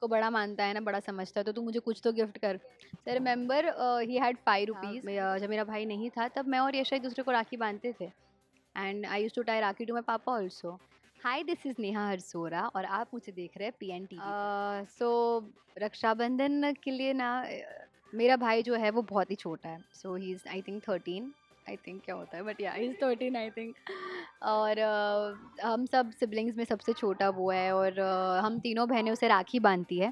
को बड़ा मानता है ना, बड़ा समझता है, तो तू मुझे कुछ तो गिफ्ट कर। So I remember he had 5 rupees. जब मेरा भाई नहीं था तब मैं और यश एक दूसरे को राखी बांधते थे, and I used to tie rakhi to my papa also. Hi, this is Neha Harsora और आप मुझे देख रहे हैं PN TV। सो रक्षाबंधन के लिए ना मेरा भाई जो है वो बहुत ही छोटा है। So he is I think 13, I think क्या होता है, बट या इज़ 13 आई थिंक। और हम सब सिबलिंग्स में सबसे छोटा वो है, और हम तीनों बहनें उसे राखी बांधती है।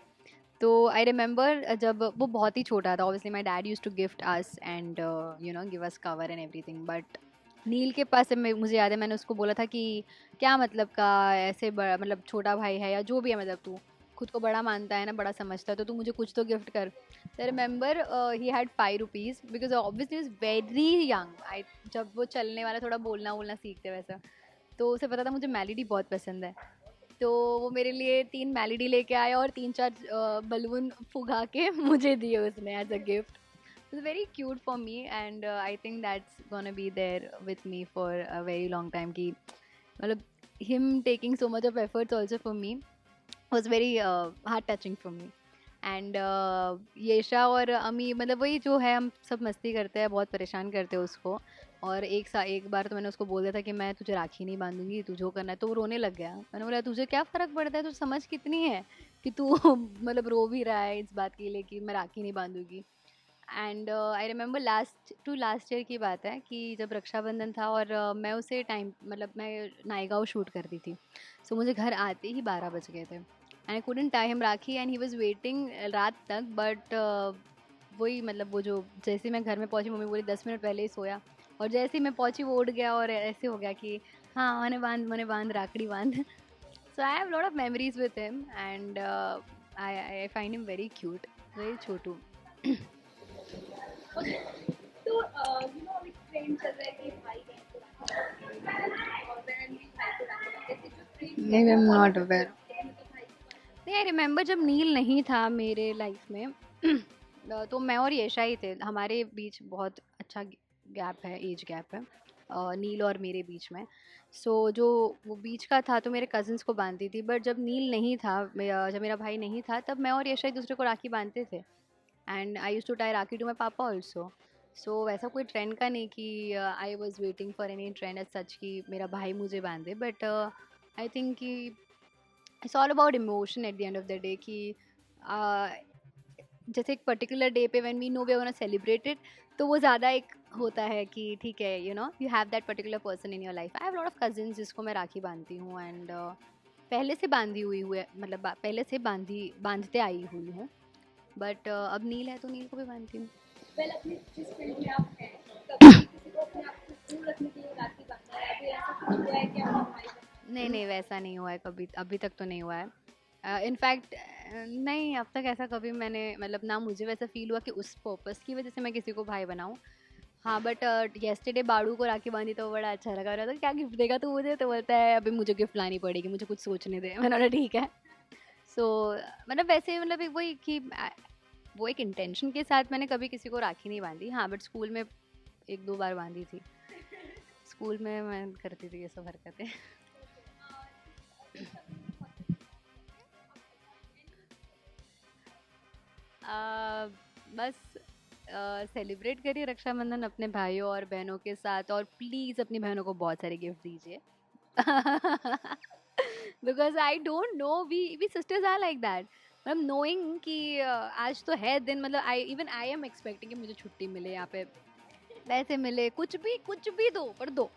तो आई रिमेंबर जब वो बहुत ही छोटा था, obviously my dad use to gift us and give us cover and everything, but Neel के पास से मुझे याद है मैंने उसको बोला था कि क्या मतलब का, ऐसे बड़ा मतलब छोटा भाई है या जो भी है, मतलब तू खुद को बड़ा मानता है ना, बड़ा समझता है, तो तू मुझे कुछ तो गिफ्ट कर। तो remember he had 5 rupees because obviously is very young. I जब वो चलने वाला, थोड़ा बोलना वोलना सीखते वैसा, तो उसे पता था मुझे मेलोडी बहुत पसंद है। तो वो मेरे लिए 3 मेलोडी लेके आया और 3-4 बलून फुगा के मुझे दिए उसने as a gift. It's very cute for me, and I think that's gonna be there with me for a very long time, कि मतलब him taking so much of efforts also for me was very heart touching for me. And Yesha और अमी, मतलब वही जो है, हम सब मस्ती करते हैं, बहुत परेशान करते हैं उसको। और एक बार तो मैंने उसको बोल दिया था कि मैं तुझे राखी नहीं बांधूंगी, तू जो करना है, तो वो रोने लग गया। मैंने बोला तुझे क्या फ़र्क पड़ता है, तुझे समझ कितनी है कि तू मतलब रो भी रहा है इस बात के लिए कि मैं राखी नहीं बांधूंगी। And I remember last year की बात है कि जब रक्षाबंधन था, और मैं उसे टाइम, मतलब मैं नायगांव शूट करती थी। सो मुझे घर आते ही 12 बज गए थे, and I couldn't tie him rakhi, and he was waiting रात तक। बट वही मतलब वो जो जैसे ही मैं घर में पहुंची, मम्मी बोली 10 मिनट पहले ही सोया, और जैसे ही मैं पहुंची वो उठ गया, और ऐसे हो गया कि हाँ मैंने बांध राखड़ी बांध। So I have lot of memories with him, and I find him very cute, very छोटू। तो अभी ट्रेंड चल रहा है कि भाई बहन को राखी बांधे और बहन भी भाई को राखी बांधे, ऐसे जो ट्रेंड नहीं, आई चल एम रहा नॉट है अवेयर। मतलब भाई को बांधे। नहीं, आई रिमेंबर जब नील नहीं था मेरे लाइफ में तो मैं और येशा ही थे, हमारे बीच बहुत अच्छा गैप है, एज गैप है नील और मेरे बीच में। सो जो वो बीच का था तो मेरे कज़न्स को बांधती थी, बट जब नील नहीं था, जब मेरा भाई नहीं था, तब मैं और येशा एक दूसरे को राखी बांधते थे, and I use to tie rakhi to my papa also. So वैसा कोई ट्रेंड का नहीं कि I was waiting for any trend as such कि मेरा भाई मुझे बांधे, बट आई थिंक कि it's all about emotion at the end of the day, कि uh, जैसे एक पर्टिकुलर डे पे when we know we are gonna celebrate it, तो वो ज़्यादा एक होता है कि ठीक है, you have that particular person in your life. I have lot of cousins जिसको मैं राखी बांधती हूँ, एंड पहले से बांधी हुई है, मतलब पहले से बांधते आई हुई हूँ, बट अब नील है तो नील को भी बांधती हूँ। पहले अपने जिस फील्ड में आप हैं, कभी किसी को अपने आप को दूर रखने के लिए राखी बांधा है, अभी ऐसा कुछ हुआ है कि अपने भाई नहीं बहन नहीं, वैसा नहीं हुआ है कभी, अभी तक तो नहीं हुआ है। इनफैक्ट नहीं, अब तक ऐसा कभी मैंने, मतलब ना मुझे वैसा फील हुआ कि उस पर्पस की वजह से मैं किसी को भाई बनाऊँ। हाँ, बट येस्टरडे बाड़ू को राखी बांधी तो बड़ा अच्छा लगा रहा था, क्या गिफ्ट देगा तू मुझे, तो बोलता है अभी मुझे गिफ्ट लानी पड़ेगी, मुझे कुछ सोचने दे। मैंने बोला ठीक है। सो मतलब वैसे, मतलब एक वही कि वो एक इंटेंशन के साथ मैंने कभी किसी को राखी नहीं बांधी। हाँ, बट स्कूल में 1-2 बार बांधी थी। स्कूल में मैं करती थी ये सब हरकतें। अ, बस सेलिब्रेट करिए रक्षाबंधन अपने भाइयों और बहनों के साथ, और प्लीज़ अपनी बहनों को बहुत सारे गिफ्ट दीजिए। Because I don't know, we sisters are like that, मतलब नोइंग कि आज तो है दिन, मतलब आई एम एक्सपेक्टिंग कि मुझे छुट्टी मिले यहाँ पे, पैसे मिले, कुछ भी दो पर दो।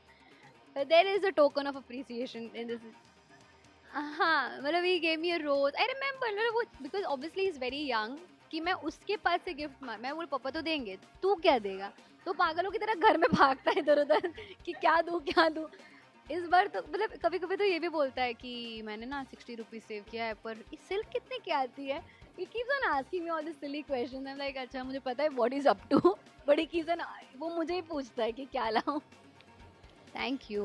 There is a token of appreciation in this. हाँ, मतलब he gave me a rose, I remember, मतलब वो because obviously is very young, कि मैं उसके पास से गिफ्ट मांग, मैं बोल पापा तो देंगे, तू क्या देगा, तो पागलों की तरह घर में भागता है इधर उधर कि क्या दूँ क्या दूँ। इस बार तो मतलब कभी कभी तो ये भी बोलता है कि मैंने ना 60 रुपीज सेव किया है, पर ये सिल्क कितने की आती है। He keeps on asking me all this silly question, I am like अच्छा मुझे पता है what is up to, but he keeps on, वो मुझे ही पूछता है कि क्या लाऊं। Thank you.